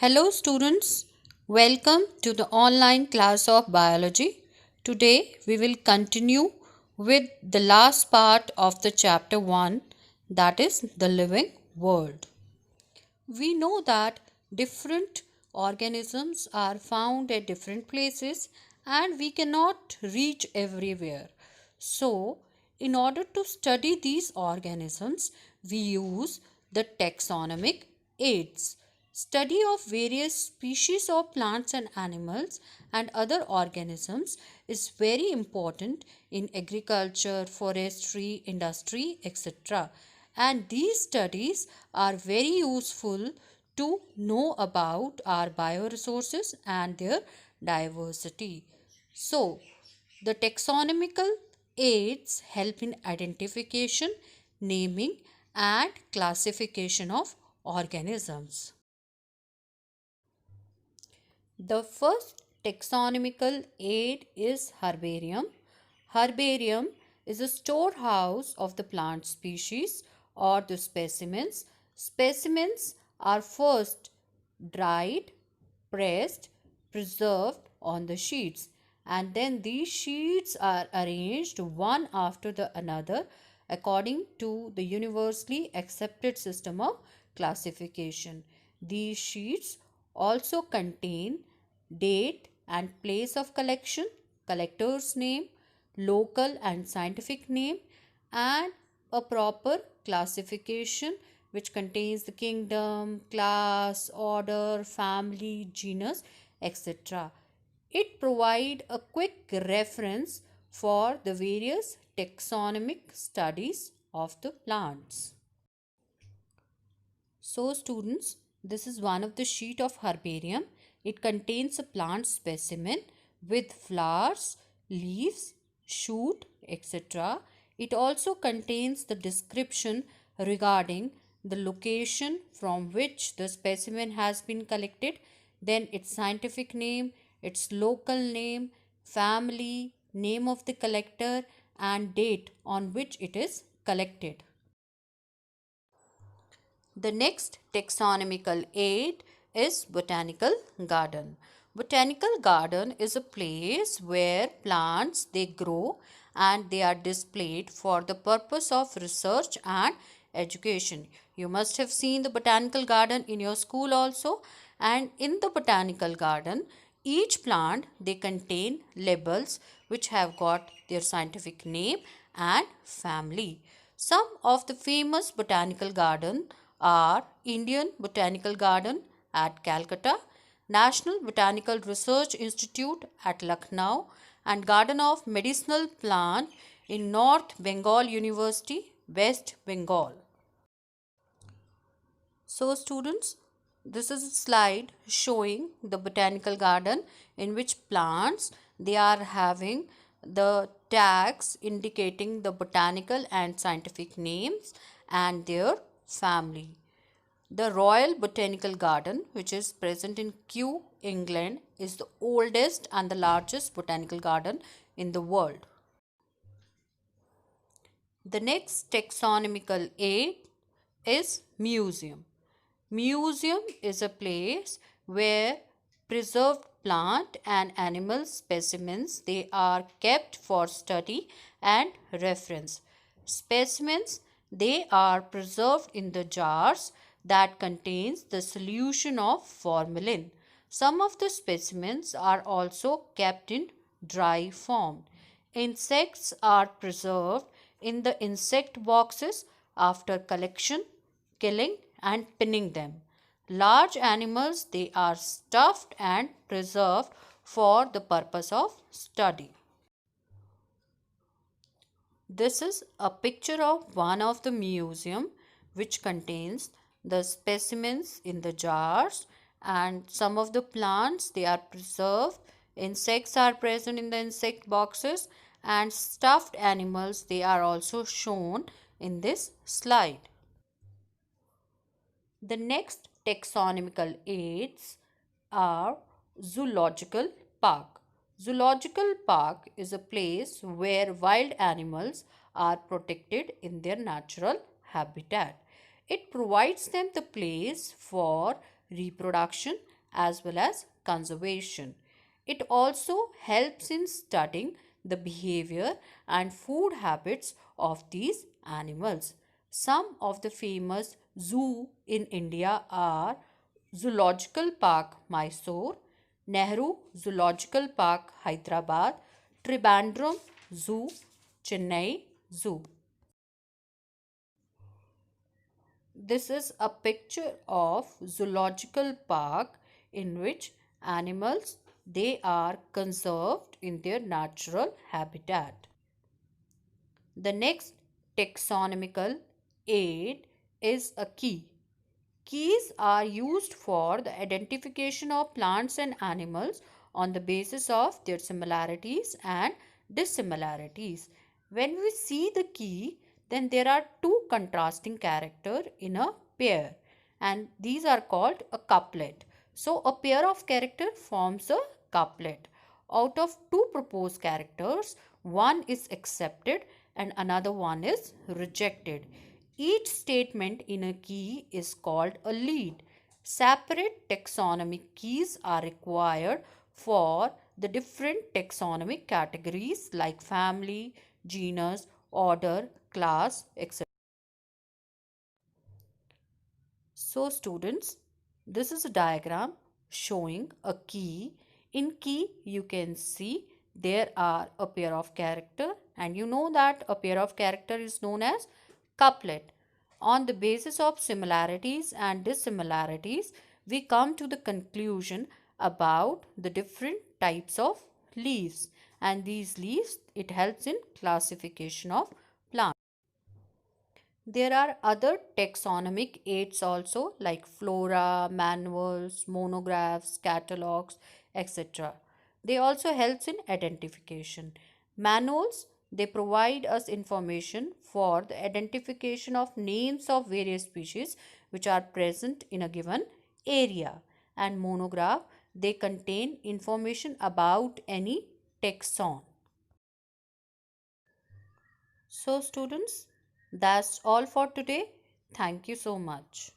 Hello students, welcome to the online class of biology. Today we will continue with the last part of the chapter 1, that is the living world. We know that different organisms are found at different places and we cannot reach everywhere. So, in order to study these organisms, we use the taxonomic aids. Study of various species of plants and animals and other organisms is very important in agriculture, forestry, industry, etc. And these studies are very useful to know about our bioresources and their diversity. So, the taxonomical aids help in identification, naming, and classification of organisms. The first taxonomical aid is herbarium. Herbarium is a storehouse of the plant species or the specimens. Specimens are first dried, pressed, preserved on the sheets, and then these sheets are arranged one after the another according to the universally accepted system of classification. These sheets also contain date and place of collection, collector's name, local and scientific name, and a proper classification which contains the kingdom, class, order, family, genus, etc. It provides a quick reference for the various taxonomic studies of the plants. So students, this is one of the sheet of herbarium. It contains a plant specimen with flowers, leaves, shoot, etc. It also contains the description regarding the location from which the specimen has been collected, then its scientific name, its local name, family, name of the collector, and date on which it is collected. The next taxonomical aid is botanical garden. Botanical garden is a place where plants they grow and they are displayed for the purpose of research and education. You must have seen the botanical garden in your school also, and in the botanical garden each plant they contain labels which have got their scientific name and family. Some of the famous botanical garden are Indian Botanical Garden at Calcutta, National Botanical Research Institute at Lucknow, and Garden of Medicinal Plant in North Bengal University, West Bengal. So students, this is a slide showing the botanical garden in which plants they are having the tags indicating the botanical and scientific names and their family. The Royal Botanical Garden, which is present in Kew, England, is the oldest and the largest botanical garden in the world. The next taxonomical aid is museum. Museum is a place where preserved plant and animal specimens they are kept for study and reference. Specimens they are preserved in the jars that contains the solution of formalin. Some of the specimens are also kept in dry form. Insects are preserved in the insect boxes after collection, killing and pinning them. Large animals they are stuffed and preserved for the purpose of study. This is a picture of one of the museum which contains the specimens in the jars, and some of the plants they are preserved. Insects are present in the insect boxes, and stuffed animals they are also shown in this slide. The next taxonomical aids are zoological park. Zoological park is a place where wild animals are protected in their natural habitat. It provides them the place for reproduction as well as conservation. It also helps in studying the behavior and food habits of these animals. Some of the famous zoo in India are Zoological Park Mysore, Nehru Zoological Park Hyderabad, Trivandrum Zoo, Chennai Zoo. This is a picture of zoological park in which animals they are conserved in their natural habitat. The next taxonomical aid is a key. Keys are used for the identification of plants and animals on the basis of their similarities and dissimilarities. When we see the key, then there are two contrasting characters in a pair, and these are called a couplet. So a pair of character forms a couplet. Out of two proposed characters, one is accepted and another one is rejected. Each statement in a key is called a lead. Separate taxonomic keys are required for the different taxonomic categories like family, genus, order, class, etc. So students, this is a diagram showing a key. In key, you can see there are a pair of character, and you know that a pair of character is known as couplet. On the basis of similarities and dissimilarities, we come to the conclusion about the different types of leaves, and these leaves it helps in classification of plants. There are other taxonomic aids also like flora, manuals, monographs, catalogs, etc. They also helps in identification. Manuals they provide us information for the identification of names of various species which are present in a given area, and monograph they contain information about any taxon. So students, that's all for today. Thank you so much.